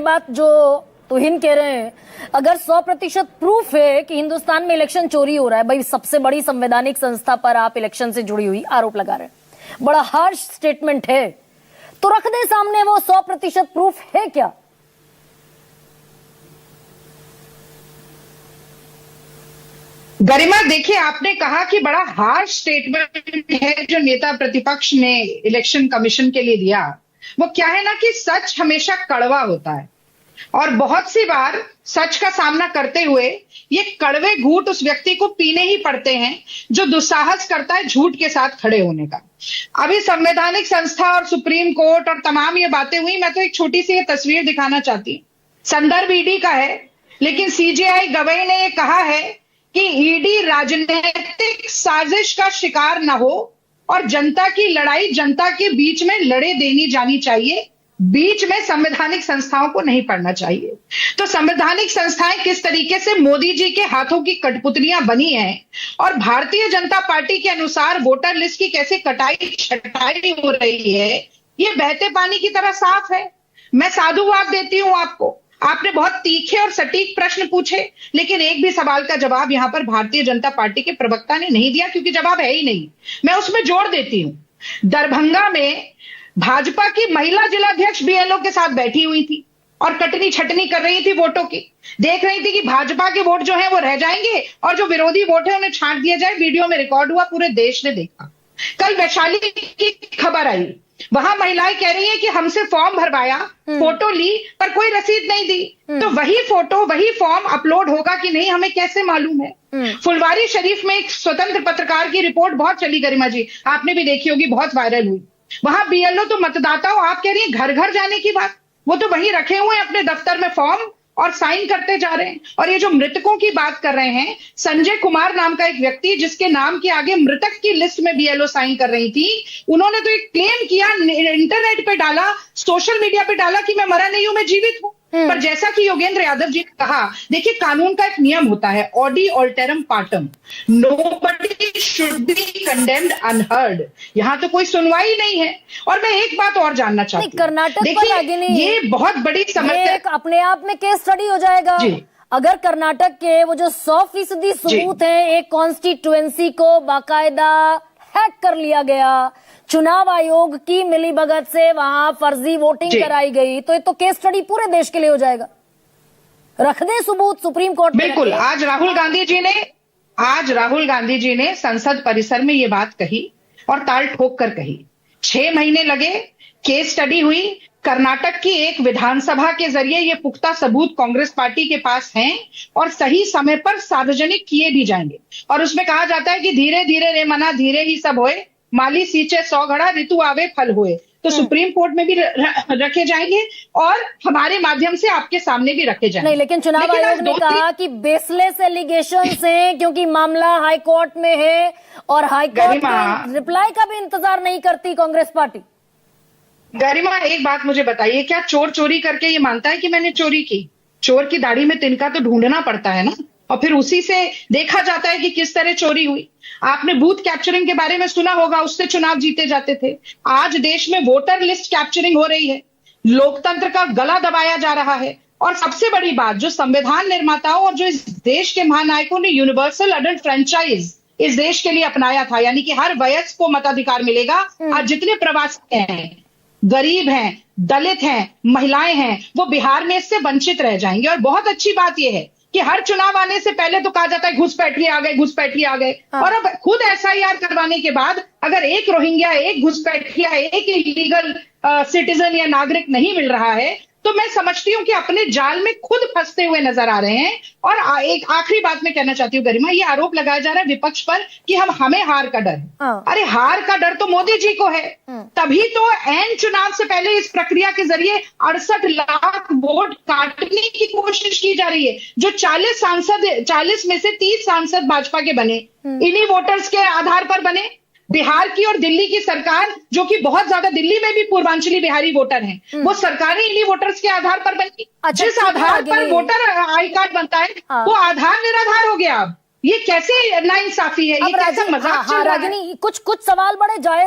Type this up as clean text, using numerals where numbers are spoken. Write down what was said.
बात जो तुहिन कह रहे हैं, अगर 100% प्रूफ है कि हिंदुस्तान में इलेक्शन चोरी हो रहा है, भाई सबसे बड़ी संवैधानिक संस्था पर आप इलेक्शन से जुड़ी हुई आरोप लगा रहे हैं, बड़ा हार्श स्टेटमेंट है, तो रख दे सामने वो 100% प्रूफ है क्या? गरिमा, देखिए, आपने कहा कि बड़ा हार्श स्टेटमेंट है जो नेता प्रतिपक्ष ने इलेक्शन कमीशन के लिए दिया। वो क्या है ना कि सच हमेशा कड़वा होता है और बहुत सी बार सच का सामना करते हुए ये कड़वे घूंट उस व्यक्ति को पीने ही पड़ते हैं जो दुस्साहस करता है झूठ के साथ खड़े होने का। अभी संवैधानिक संस्था और सुप्रीम कोर्ट और तमाम ये बातें हुई, मैं तो एक छोटी सी ये तस्वीर दिखाना चाहती हूँ। संदर्भ ईडी का है, लेकिन सीजेआई गवाही ने ये कहा है कि ईडी राजनीतिक साजिश का शिकार न हो और जनता की लड़ाई जनता के बीच में लड़े देनी जानी चाहिए, बीच में संवैधानिक संस्थाओं को नहीं पड़ना चाहिए। तो संवैधानिक संस्थाएं किस तरीके से मोदी जी के हाथों की कठपुतलियां बनी हैं और भारतीय जनता पार्टी के अनुसार वोटर लिस्ट की कैसे कटाई छटाई हो रही है, ये बहते पानी की तरह साफ है। मैं साधुवाद देती हूं आपको, आपने बहुत तीखे और सटीक प्रश्न पूछे, लेकिन एक भी सवाल का जवाब यहां पर भारतीय जनता पार्टी के प्रवक्ता ने नहीं दिया, क्योंकि जवाब है ही नहीं। मैं उसमें जोड़ देती हूं, दरभंगा में भाजपा की महिला जिलाध्यक्ष बीएलओ के साथ बैठी हुई थी और कटनी छटनी कर रही थी वोटों की, देख रही थी कि भाजपा के वोट जो है वो रह जाएंगे और जो विरोधी वोट है उन्हें छांट दिया जाए। वीडियो में रिकॉर्ड हुआ, पूरे देश ने देखा। कल वैशाली की खबर आई, वहां महिलाएं कह रही है कि हमसे फॉर्म भरवाया, फोटो ली, पर कोई रसीद नहीं दी। तो वही फोटो वही फॉर्म अपलोड होगा कि नहीं हमें कैसे मालूम है। फुलवारी शरीफ में एक स्वतंत्र पत्रकार की रिपोर्ट बहुत चली, गरिमा जी आपने भी देखी होगी, बहुत वायरल हुई। वहां बीएलओ तो मतदाताओं, आप कह रही है घर घर जाने की बात, वो तो वहीं रखे हुए हैं अपने दफ्तर में फॉर्म और साइन करते जा रहे हैं। और ये जो मृतकों की बात कर रहे हैं, संजय कुमार नाम का एक व्यक्ति जिसके नाम के आगे मृतक की लिस्ट में बीएलओ साइन कर रही थी, उन्होंने तो एक क्लेम किया, इंटरनेट पे डाला, सोशल मीडिया पे डाला कि मैं मरा नहीं हूं, मैं जीवित हूं। पर जैसा कि योगेंद्र यादव जी ने कहा, देखिए कानून का एक नियम होता है, audi alteram partem, nobody should be condemned unheard. यहां तो कोई सुनवाई नहीं है। और मैं एक बात और जानना चाहती हूँ, कर्नाटक पर ये बहुत बड़ी समस्या अपने आप में केस स्टडी हो जाएगा। अगर कर्नाटक के वो जो 100% सबूत है, एक कॉन्स्टिट्यूएंसी को बाकायदा हैक कर लिया गया, चुनाव आयोग की मिलीभगत से वहां फर्जी वोटिंग कराई गई, तो ये तो केस स्टडी पूरे देश के लिए हो जाएगा। रख दे सबूत सुप्रीम कोर्ट में। बिल्कुल, आज राहुल गांधी जी ने संसद परिसर में ये बात कही और ताल ठोक कर कही। 6 महीने लगे, केस स्टडी हुई, कर्नाटक की एक विधानसभा के जरिए ये पुख्ता सबूत कांग्रेस पार्टी के पास हैं और सही समय पर सार्वजनिक किए भी जाएंगे। और उसमें कहा जाता है कि धीरे धीरे रे मना धीरे ही सब होए, माली सींचे 100 घड़ा ऋतु आवे फल हुए। तो सुप्रीम कोर्ट में भी रखे जाएंगे और हमारे माध्यम से आपके सामने भी रखे जाएंगे। नहीं, लेकिन चुनाव आयोग ने कहा कि बेसलेस एलिगेशंस हैं, क्योंकि मामला हाई कोर्ट में है और हाई कोर्ट में रिप्लाई का भी इंतजार नहीं करती कांग्रेस पार्टी। गरिमा, एक बात मुझे बताइए, क्या चोर चोरी करके ये मानता है कि मैंने चोरी की? चोर की दाढ़ी में तिनका तो ढूंढना पड़ता है ना, और फिर उसी से देखा जाता है कि किस तरह चोरी हुई। आपने बूथ कैप्चरिंग के बारे में सुना होगा, उससे चुनाव जीते जाते थे। आज देश में वोटर लिस्ट कैप्चरिंग हो रही है, लोकतंत्र का गला दबाया जा रहा है। और सबसे बड़ी बात, जो संविधान निर्माताओं और जो इस देश के महानायकों ने यूनिवर्सल अडल्ट फ्रेंचाइज इस देश के लिए अपनाया था, यानी कि हर वयस्क को मताधिकार मिलेगा। आज जितने प्रवासी हैं, गरीब हैं, दलित हैं, महिलाएं हैं, वो बिहार में इससे वंचित रह जाएंगे। और बहुत अच्छी बात यह है कि हर चुनाव आने से पहले तो कहा जाता है घुसपैठी आ गए, घुसपैठी आ गए। और अब खुद एसआईआर करवाने के बाद अगर एक रोहिंग्या, एक घुसपैठिया, एक इलीगल सिटीजन या नागरिक नहीं मिल रहा है, तो मैं समझती हूं कि अपने जाल में खुद फंसते हुए नजर आ रहे हैं। और एक आखिरी बात मैं कहना चाहती हूँ गरिमा, ये आरोप लगाया जा रहा है विपक्ष पर कि हमें हार का डर है। अरे हार का डर तो मोदी जी को है, तभी तो एन चुनाव से पहले इस प्रक्रिया के जरिए 68 लाख वोट काटने की कोशिश की जा रही है। जो 40 में से 30 सांसद भाजपा के बने, इन्हीं वोटर्स के आधार पर बने। बिहार की और दिल्ली की सरकार, जो कि बहुत ज्यादा, दिल्ली में भी पूर्वांचली बिहारी वोटर हैं, वो सरकारें इन्हीं वोटर्स के आधार पर बनी। जिस आधार पर वोटर आई कार्ड बनता है, वो आधार निराधार हो गया। अब ये कैसे नाइंसाफी है, ये कैसा मजाक चल रहा है? कुछ सवाल बड़े जायज